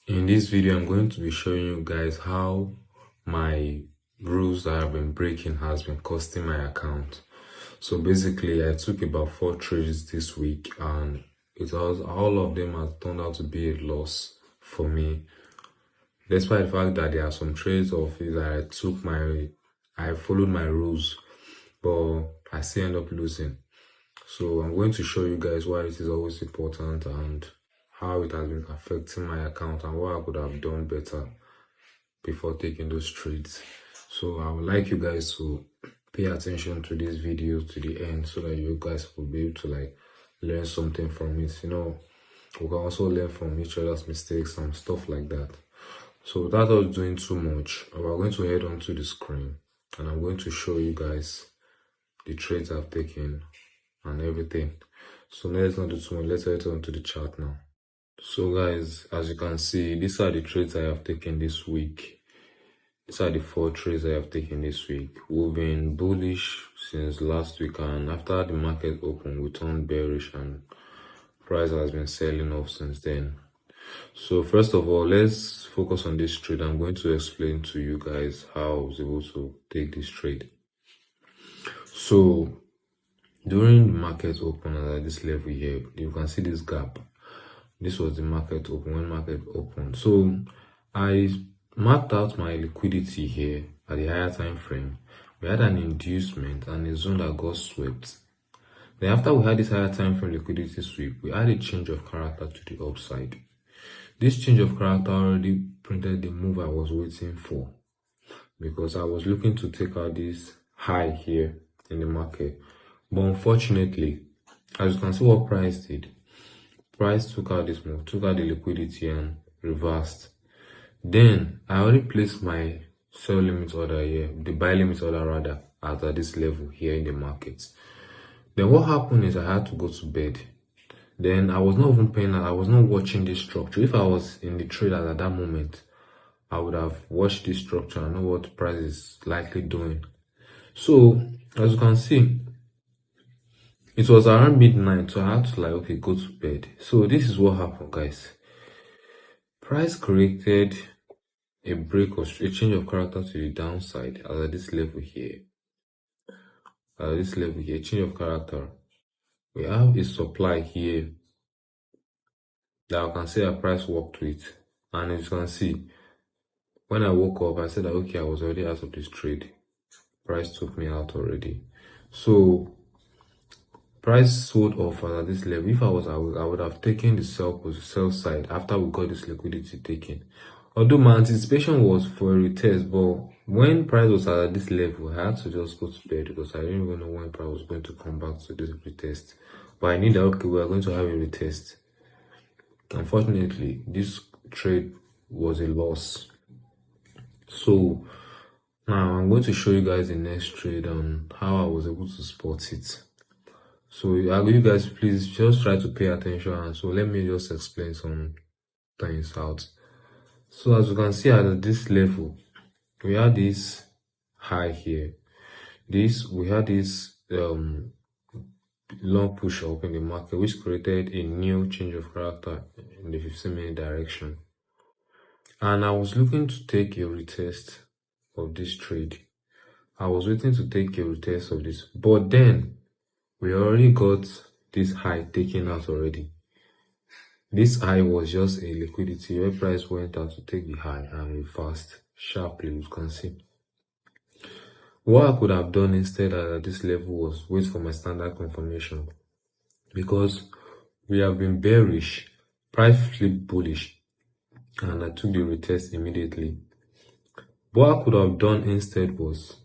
In this video, I'm going to be showing you guys how my rules that I've been breaking has been costing my account. So basically, I took about 4 trades this week, and all of them has turned out to be a loss for me. Despite the fact that there are some trades of it that I followed my rules, but I still end up losing. So I'm going to show you guys why it is always important and how it has been affecting my account and what I could have done better before taking those trades. So I would like you guys to pay attention to this video to the end so that you guys will be able to learn something from it. We can also learn from each other's mistakes and stuff like that. So without us doing too much, we're going to head onto the screen and I'm going to show you guys the trades I've taken and everything. So let's not do too much. Let's head on to the chart now. So guys, as you can see, these are the trades I have taken this week. These are the 4 trades I have taken this week. We've been bullish since last week, and after the market opened, we turned bearish and price has been selling off since then. So first of all, let's focus on this trade. I'm going to explain to you guys how I was able to take this trade. So during the market open at this level here, you can see this gap. This was the market open when market opened. So I marked out my liquidity here at the higher time frame. We had an inducement and a zone that got swept. Then after we had this higher time frame liquidity sweep, we had a change of character to the upside. This change of character already printed the move I was waiting for, because I was looking to take out this high here in the market. But unfortunately, as you can see what price did, price took out this move, took out the liquidity and reversed. Then I already placed my sell limit order here, the buy limit order rather, at this level here in the market. Then what happened is I had to go to bed. Then I was not even paying, I was not watching this structure. If I was in the trade at that moment, I would have watched this structure and know what price is likely doing. So as you can see, it was around midnight, so I had to go to bed. So this is what happened, guys. Price corrected a break or a change of character to the downside at this level here. At this level here, change of character. We have a supply here that I can say a price worked with. And as you can see, when I woke up, I said that okay, I was already out of this trade. Price took me out already. So price sold off at this level. If I would have taken the sell side after we got this liquidity taken. Although my anticipation was for a retest, but when price was at this level, I had to just go to bed because I didn't even know when price was going to come back to this retest. But I knew that okay, we are going to have a retest. Unfortunately, this trade was a loss. So now I'm going to show you guys the next trade and how I was able to spot it. So you guys please just try to pay attention, and so let me just explain some things out. So as you can see at this level, we had this high here. We had this long push up in the market, which created a new change of character in the 15-minute direction. And I was looking to take a retest of this trade. I was waiting to take a retest of this, but then we already got this high taken out already. This high was just a liquidity where price went out to take the high and reversed sharply, you can see. What I could have done instead at this level was wait for my standard confirmation, because we have been bearish, price flipped bullish, and I took the retest immediately. What I could have done instead was,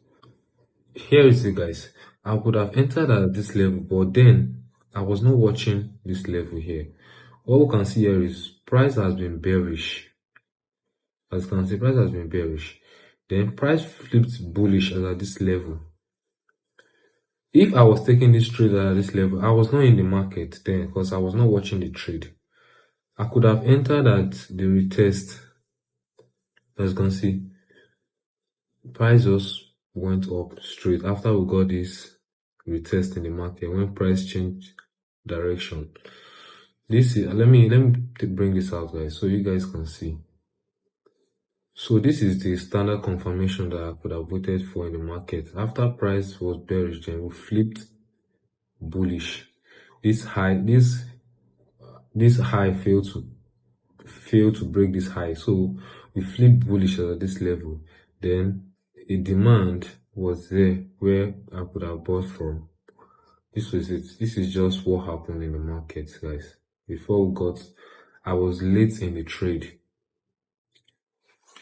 here is it guys, I could have entered at this level, but then I was not watching this level here. What we can see here is price has been bearish. As you can see, price has been bearish. Then price flipped bullish at this level. If I was taking this trade at this level, I was not in the market then because I was not watching the trade. I could have entered at the retest. As you can see, price just went up straight after we got this retest in the market when price changed direction. This is let me bring this out, guys, so you guys can see. So this is the standard confirmation that I could have waited for in the market. After price was bearish, then we flipped bullish. This high failed to break this high. So we flipped bullish at this level. Then a demand was there where I could have bought from. This was it. This is just what happened in the market, guys. Before we got, I was late in the trade.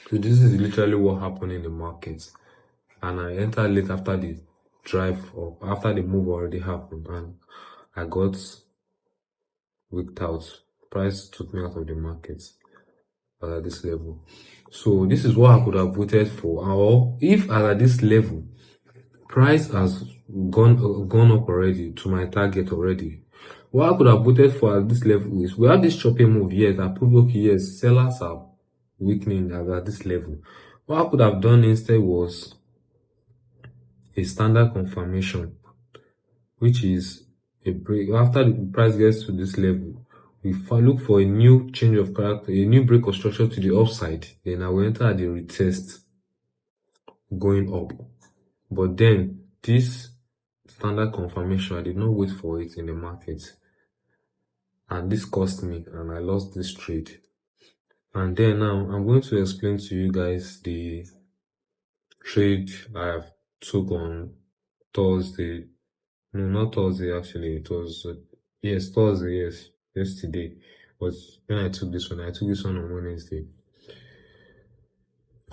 So this is literally what happened in the market. And I entered late after the drive or after the move already happened, and I got wicked out. Price took me out of the market at this level. So this is what I could have voted for. Or if at this level, price has gone up already to my target already. What I could have voted for at this level is we have this chopping move here that prove okay, yes, sellers are weakening at this level. What I could have done instead was a standard confirmation, which is a break. After the price gets to this level, we look for a new change of character, a new break of structure to the upside. Then I will enter at the retest going up. But then this standard confirmation, I did not wait for it in the market, and this cost me, and I lost this trade. And then now I'm going to explain to you guys the trade I have took on Thursday. No, not Thursday actually. It was yes, Thursday, yes, yesterday. But when I took this one on Wednesday.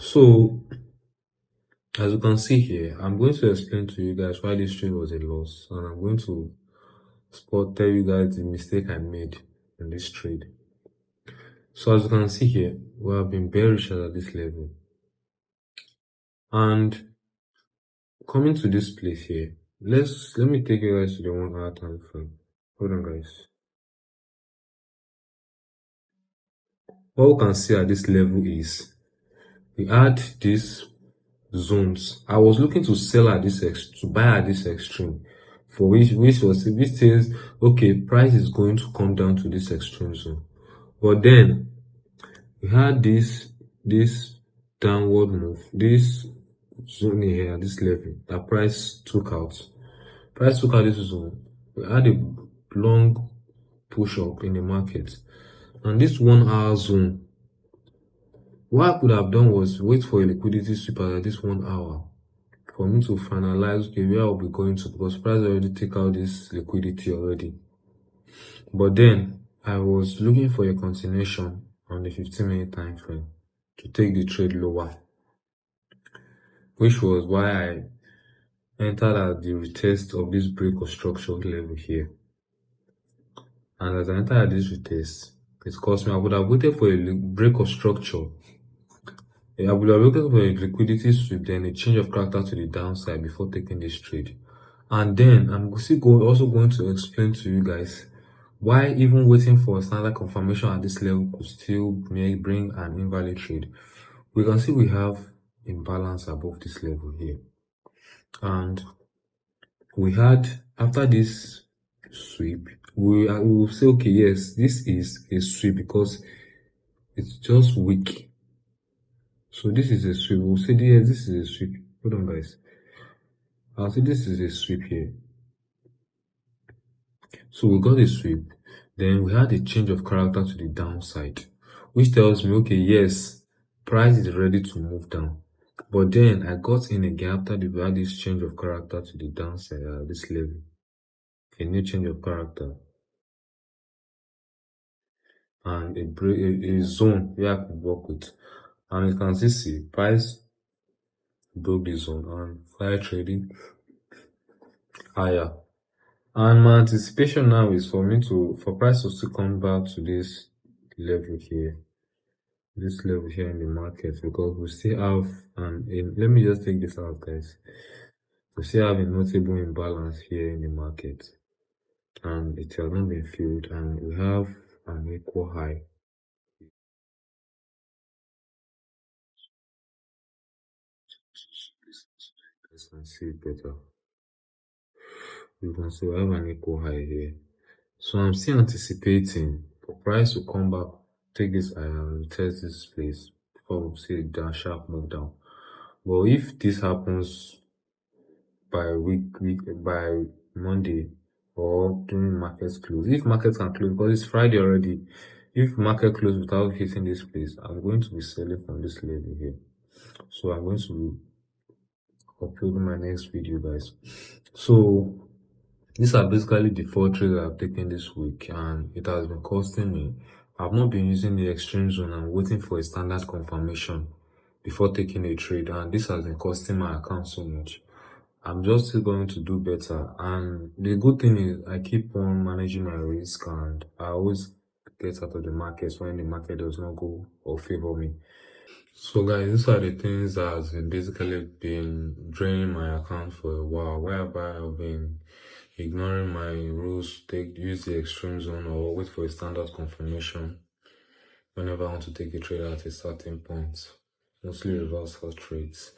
So as you can see here, I'm going to explain to you guys why this trade was a loss, and I'm going to tell you guys the mistake I made in this trade. So as you can see here, we have been bearish at this level, and coming to this place here, let me take you guys to the 1 hour time frame. Hold on, guys. What we can see at this level is we had these zones. I was looking to sell at this to buy at this extreme, for which says okay, price is going to come down to this extreme zone. But then we had this downward move, this zone here at this level that price took out. Price took out this zone. We had a long push up in the market, and this 1 hour zone. What I could have done was wait for a liquidity sweep at this 1 hour for me to finalize okay, where I'll be going to, because price already take out this liquidity already. But then I was looking for a continuation on the 15-minute time frame to take the trade lower, which was why I entered at the retest of this break of structure level here. And as I entered at this retest, it cost me. I would have waited for a break of structure. I would have waited for a liquidity sweep, then a change of character to the downside before taking this trade. And then I'm also going to explain to you guys why even waiting for a standard confirmation at this level could still bring an invalid trade. We can see we have imbalance above this level here, and we had after this sweep, we will say okay, yes, this is a sweep because it's just weak. So this is a sweep. We'll say yes, this is a sweep. Hold on, guys. I'll say this is a sweep here. So we got a sweep, then we had a change of character to the downside, which tells me, okay, yes, price is ready to move down. But then I got in again after we had this change of character to the downside at this level, a new change of character, and a zone where I could work with. And you can see price broke the zone and started trading higher. And my anticipation now is for price to still come back to this level here in the market, because we still have let me just take this out, guys. We still have a notable imbalance here in the market, and it has not been filled, and we have an equal high. You can see it better. You can see we have an equal high here. So I'm still anticipating for price to come back, take this high and test this place. before we see the sharp move down. But if this happens by by Monday or during market close, if market can close, because it's Friday already, if market close without hitting this place, I'm going to be selling from this level here. So I'm going to be uploading my next video, guys. So these are basically the 4 trades I've taken this week, and it has been costing me. I've not been using the extreme zone and waiting for a standard confirmation before taking a trade, and this has been costing my account so much. I'm just still going to do better, and the good thing is I keep on managing my risk, and I always get out of the markets when the market does not go or favor me. So guys, these are the things that has been basically been draining my account for a while, whereby I've been ignoring my rules, use the extreme zone or wait for a standard confirmation whenever I want to take a trade at a certain point, mostly reversal trades.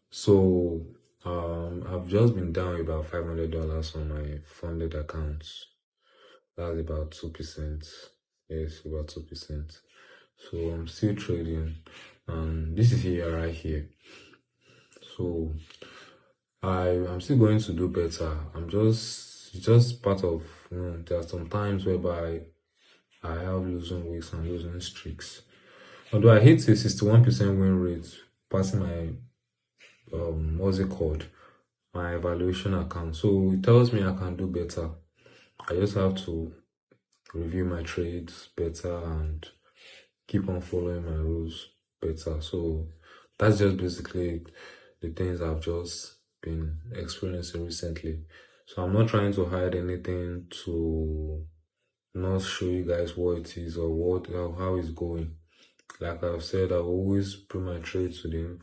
So I've just been down about $500 on my funded accounts. That's about 2%. Yes, about 2%. So I'm still trading, and this is here right here. So I'm still going to do better. It's just part of, there are some times whereby I have losing weeks and losing streaks. Although I hit a 61% win rate, passing my what's it called, my evaluation account. So it tells me I can do better. I just have to review my trades better and keep on following my rules better. So that's just basically the things I've just been experiencing recently. So I'm not trying to hide anything to not show you guys what it is or how it's going. Like I've said, I always put my trades to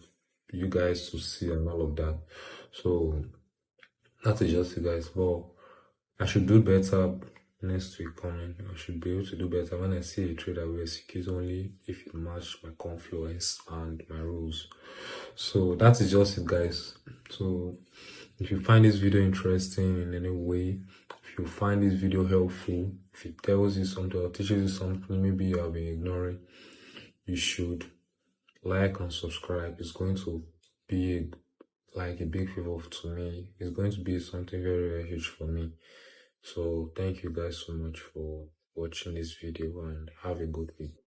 you guys to see and all of that. So that is just it, guys. But I should do better next week coming. I should be able to do better when I see a trade I will execute only if it matches my confluence and my rules. So that is just it, guys. So if you find this video interesting in any way, if you find this video helpful, if it tells you something or teaches you something maybe you have been ignoring, you should like and subscribe. It's going to be like a big favor to me. It's going to be something very, very huge for me. So thank you guys so much for watching this video, and have a good week.